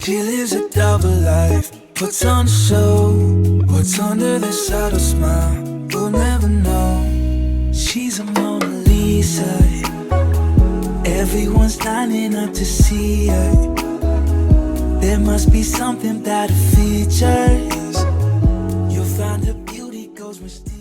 She lives a double life, puts on a show. What's under the subtle smile, we'll never know. She's a Mona Lisa, everyone's lining up to see her. There must be something about her features. You'll find her beauty goes much deeper.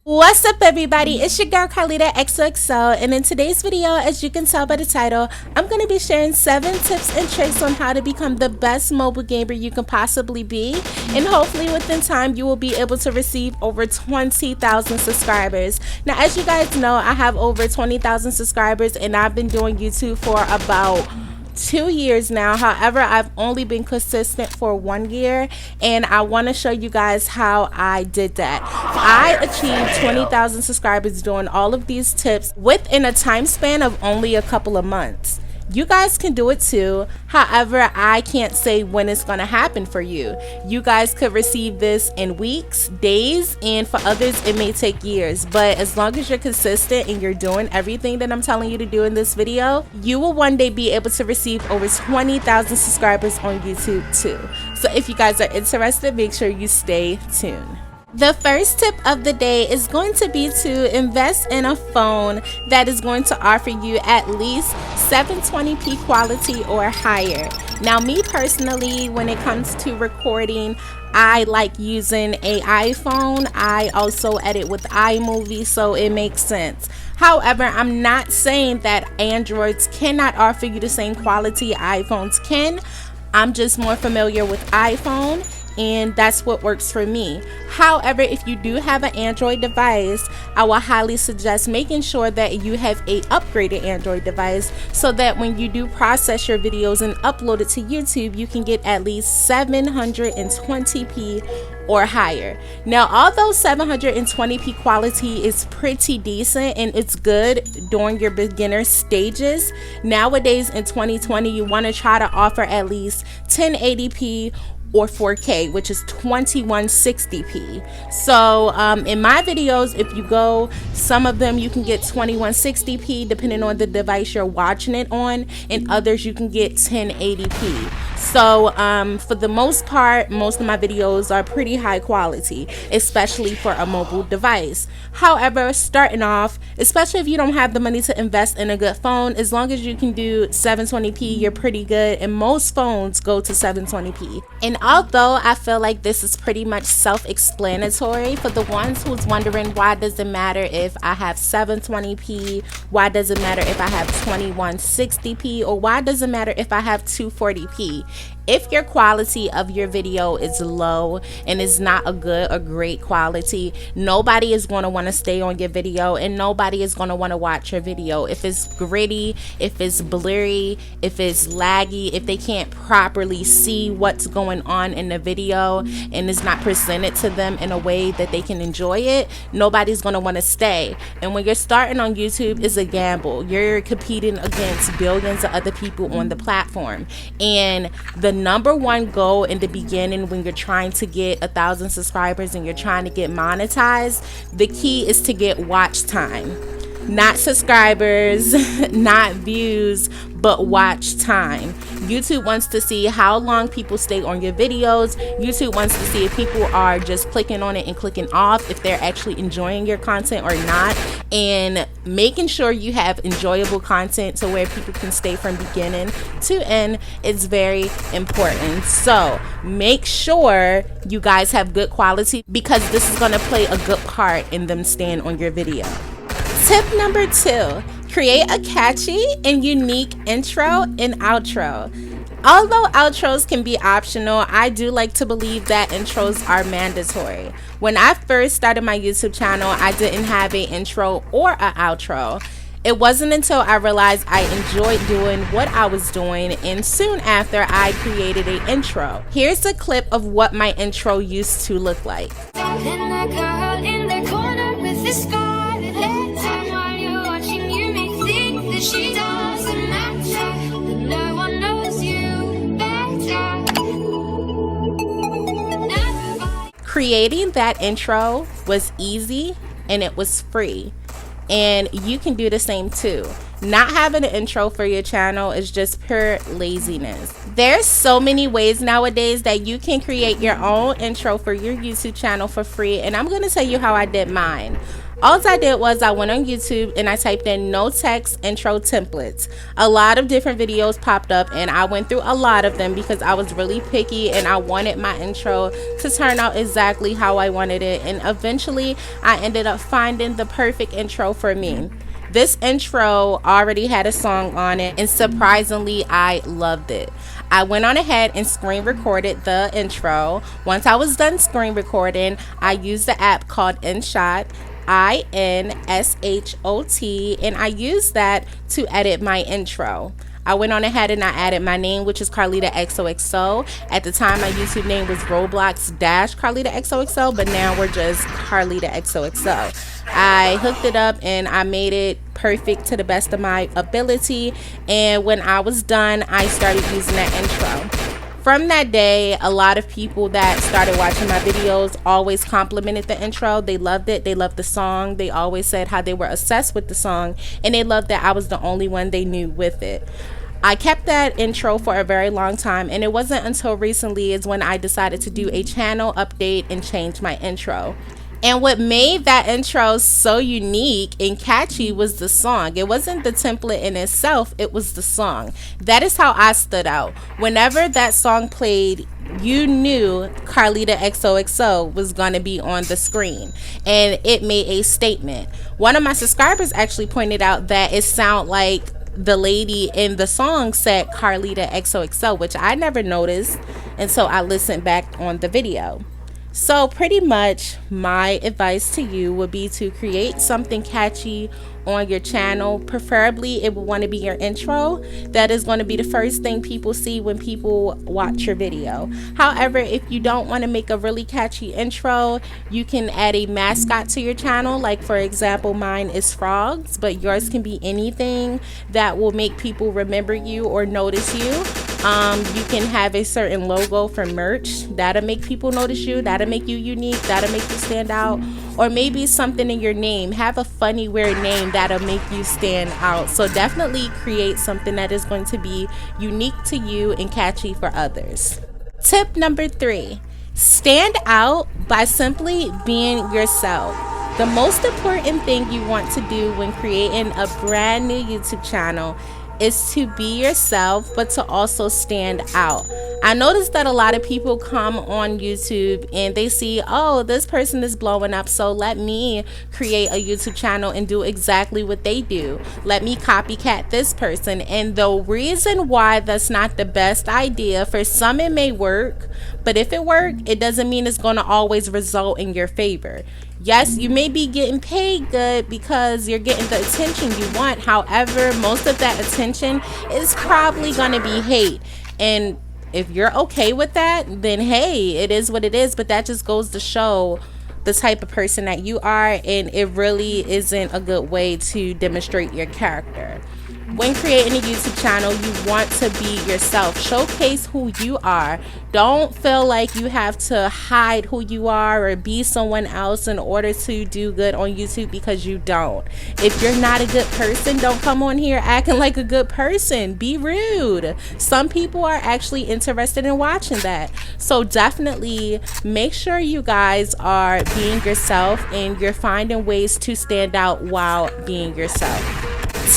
What's up, everybody? It's your girl CarlitaXoXo, and in today's video, as you can tell by the title, I'm going to be sharing 7 tips and tricks on how to become the best mobile gamer you can possibly be, and hopefully within time you will be able to receive over 20,000 subscribers. Now, as you guys know, I have over 20,000 subscribers, and I've been doing YouTube for about 2 years now. However, I've only been consistent for 1 year, and I want to show you guys how I did that. I achieved 20,000 subscribers doing all of these tips within a time span of only a couple of months. You guys can do it too. However, I can't say when it's going to happen for you. You guys could receive this in weeks, days, and for others it may take years. But as long as you're consistent and you're doing everything that I'm telling you to do in this video, you will one day be able to receive over 20,000 subscribers on YouTube too. So if you guys are interested, make sure you stay tuned. The first tip of the day is going to be to invest in a phone that is going to offer you at least 720p quality or higher. Now, me personally, when it comes to recording, I like using an iPhone. I also edit with iMovie, so it makes sense. However, I'm not saying that Androids cannot offer you the same quality iPhones can. I'm just more familiar with iPhone, and that's what works for me. However, if you do have an Android device, I will highly suggest making sure that you have a upgraded Android device so that when you do process your videos and upload it to YouTube, you can get at least 720p or higher. Now, although 720p quality is pretty decent and it's good during your beginner stages, nowadays in 2020 you want to try to offer at least 1080p or 4K, which is 2160p. So in my videos, if you go, some of them you can get 2160p depending on the device you're watching it on, and others you can get 1080p. So for the most part, most of my videos are pretty high quality, especially for a mobile device. However, starting off, especially if you don't have the money to invest in a good phone, as long as you can do 720p, you're pretty good, and most phones go to 720p. And although I feel like this is pretty much self-explanatory, for the ones who's wondering why does it matter if I have 720p, why does it matter if I have 2160p, or why does it matter if I have 240p? If your quality of your video is low and is not a good or great quality, nobody is going to want to stay on your video, and nobody is going to want to watch your video. If it's gritty, if it's blurry, if it's laggy, if they can't properly see what's going on in the video and it's not presented to them in a way that they can enjoy it, nobody's going to want to stay. And when you're starting on YouTube, it's a gamble. You're competing against billions of other people on the platform, and the number one goal in the beginning when you're trying to get 1,000 subscribers and you're trying to get monetized, the key is to get watch time. Not subscribers, not views, but watch time. YouTube wants to see how long people stay on your videos. YouTube wants to see if people are just clicking on it and clicking off, if they're actually enjoying your content or not, and making sure you have enjoyable content to where people can stay from beginning to end is very important. So make sure you guys have good quality, because this is going to play a good part in them staying on your video. Tip number 2, create a catchy and unique intro and outro. Although outros can be optional, I do like to believe that intros are mandatory. When I first started my YouTube channel, I didn't have an intro or an outro. It wasn't until I realized I enjoyed doing what I was doing, and soon after I created an intro. Here's a clip of what my intro used to look like. Creating that intro was easy and it was free, and you can do the same too. Not having an intro for your channel is just pure laziness. There's so many ways nowadays that you can create your own intro for your YouTube channel for free, and I'm going to tell you how I did mine. All I did was I went on YouTube and I typed in no text intro templates. A lot of different videos popped up and I went through a lot of them because I was really picky and I wanted my intro to turn out exactly how I wanted it, and eventually I ended up finding the perfect intro for me. This intro already had a song on it, and surprisingly I loved it. I went on ahead and screen recorded the intro. Once I was done screen recording, I used the app called InShot, INSHOT, and I used that to edit my intro. I went on ahead and I added my name, which is CarlitaXoXo. At the time, my YouTube name was Roblox-CarlitaXoXo, but now we're just CarlitaXoXo. I hooked it up and I made it perfect to the best of my ability, and when I was done, I started using that intro. From that day, a lot of people that started watching my videos always complimented the intro. They loved it. They loved the song. They always said how they were obsessed with the song, and they loved that I was the only one they knew with it. I kept that intro for a very long time, and it wasn't until recently is when I decided to do a channel update and change my intro. And what made that intro so unique and catchy was the song. It wasn't the template in itself, it was the song. That is how I stood out. Whenever that song played, you knew CarlitaXoXo was going to be on the screen, and it made a statement. One of my subscribers actually pointed out that it sounded like the lady in the song said CarlitaXoXo, which I never noticed until I listened back on the video. So pretty much my advice to you would be to create something catchy on your channel. Preferably it would want to be your intro. That is going to be the first thing people see when people watch your video. However, if you don't want to make a really catchy intro, you can add a mascot to your channel. Like for example, mine is frogs, but yours can be anything that will make people remember you or notice you. You can have a certain logo for merch that'll make people notice you, that'll make you unique, that'll make you stand out, or maybe something in your name. Have a funny, weird name that'll make you stand out. So definitely create something that is going to be unique to you and catchy for others. Tip number 3, stand out by simply being yourself. The most important thing you want to do when creating a brand new YouTube channel is to be yourself, but to also stand out. I noticed that a lot of people come on YouTube and they see, oh, this person is blowing up, so let me create a YouTube channel and do exactly what they do. Let me copycat this person. And the reason why that's not the best idea, for some it may work, but if it works, it doesn't mean it's going to always result in your favor. Yes, you may be getting paid good because you're getting the attention you want. However, most of that attention is probably going to be hate. And if you're okay with that, then hey, it is what it is. But that just goes to show the type of person that you are, and it really isn't a good way to demonstrate your character. When creating a YouTube channel, you want to be yourself. Showcase who you are. Don't feel like you have to hide who you are or be someone else in order to do good on YouTube, because you don't. If you're not a good person, don't come on here acting like a good person. Be rude. Some people are actually interested in watching that. So definitely make sure you guys are being yourself and you're finding ways to stand out while being yourself.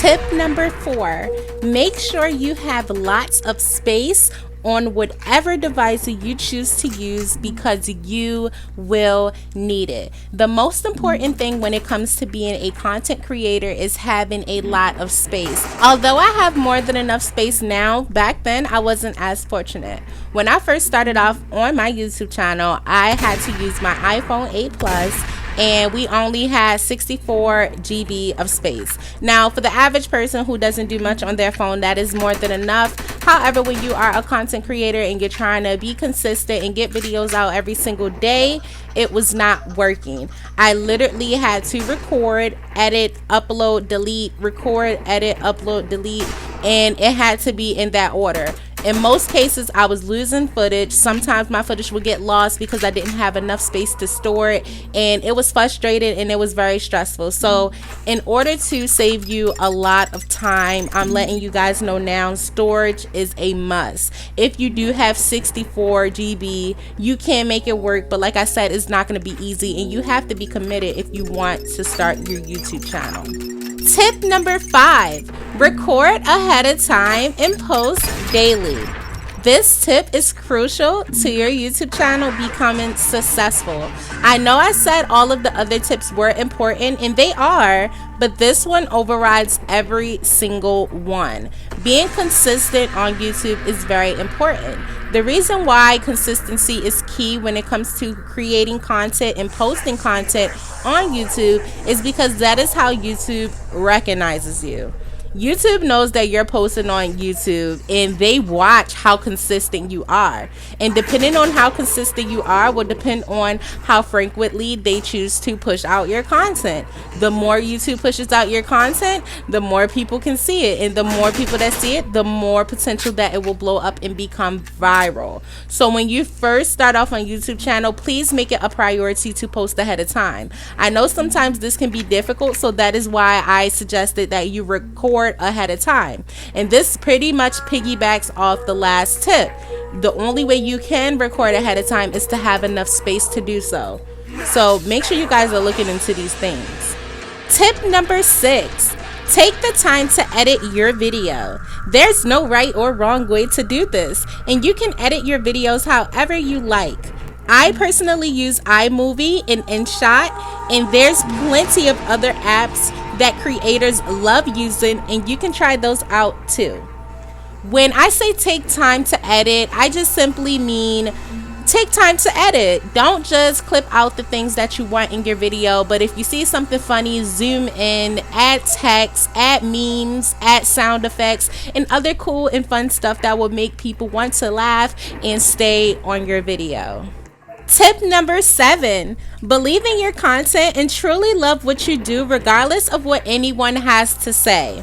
Tip number 4, make sure you have lots of space on whatever device you choose to use, because you will need it. The most important thing when it comes to being a content creator is having a lot of space. Although I have more than enough space now, back then I wasn't as fortunate. When I first started off on my YouTube channel, I had to use my iPhone 8 Plus, and we only had 64 GB of space. Now, for the average person who doesn't do much on their phone, that is more than enough. However, when you are a content creator and you're trying to be consistent and get videos out every single day, it was not working. I literally had to record, edit, upload, delete, record, edit, upload, delete, and it had to be in that order. In most cases, I was losing footage. Sometimes my footage would get lost because I didn't have enough space to store it, and it was frustrating and it was very stressful. So in order to save you a lot of time, I'm letting you guys know now, storage is a must. If you do have 64 GB, you can make it work, but like I said, it's not going to be easy, and you have to be committed if you want to start your YouTube channel. Tip number 5, record ahead of time and post daily. This tip is crucial to your YouTube channel becoming successful. I know I said all of the other tips were important, and they are, but this one overrides every single one. Being consistent on YouTube is very important. The reason why consistency is key when it comes to creating content and posting content on YouTube is because that is how YouTube recognizes you. YouTube knows that you're posting on YouTube, and they watch how consistent you are, and depending on how consistent you are will depend on how frequently they choose to push out your content. The more YouTube pushes out your content, the more people can see it, and the more people that see it, the more potential that it will blow up and become viral. So when you first start off on YouTube channel, please make it a priority to post ahead of time. I know sometimes this can be difficult, so that is why I suggested that you record ahead of time, and this pretty much piggybacks off the last tip. The only way you can record ahead of time is to have enough space to do so. So make sure you guys are looking into these things. Tip number 6, take the time to edit your video. There's no right or wrong way to do this, and you can edit your videos however you like. I personally use iMovie and InShot, and there's plenty of other apps that creators love using, and you can try those out too. When I say take time to edit, I just simply mean take time to edit. Don't just clip out the things that you want in your video, but if you see something funny, zoom in, add text, add memes, add sound effects, and other cool and fun stuff that will make people want to laugh and stay on your video. Tip number 7, believe in your content and truly love what you do regardless of what anyone has to say.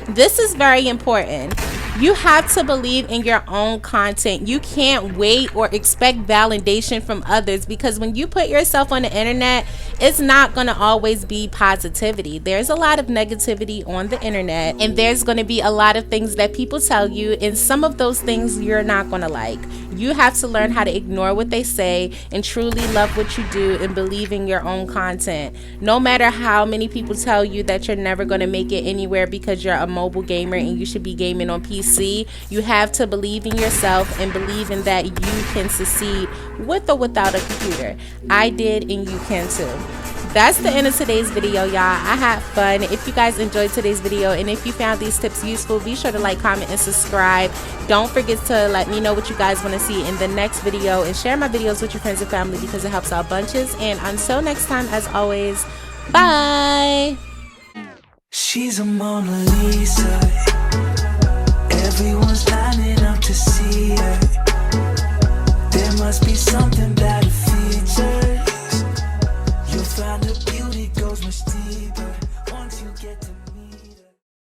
This is very important. You have to believe in your own content. You can't wait or expect validation from others, because when you put yourself on the internet, it's not going to always be positivity. There's a lot of negativity on the internet, and there's going to be a lot of things that people tell you, and some of those things you're not going to like. You have to learn how to ignore what they say and truly love what you do and believe in your own content. No matter how many people tell you that you're never going to make it anywhere because you're a mobile gamer and you should be gaming on PC, you have to believe in yourself and believe in that you can succeed with or without a computer. I did, and you can too. That's the end of today's video, y'all. I had fun. If you guys enjoyed today's video and if you found these tips useful, be sure to like, comment, and subscribe. Don't forget to let me know what you guys want to see in the next video, and share my videos with your friends and family because it helps out bunches. And until next time, as always, bye. She's a Mona Lisa. Everyone's lining up to see her. There must be something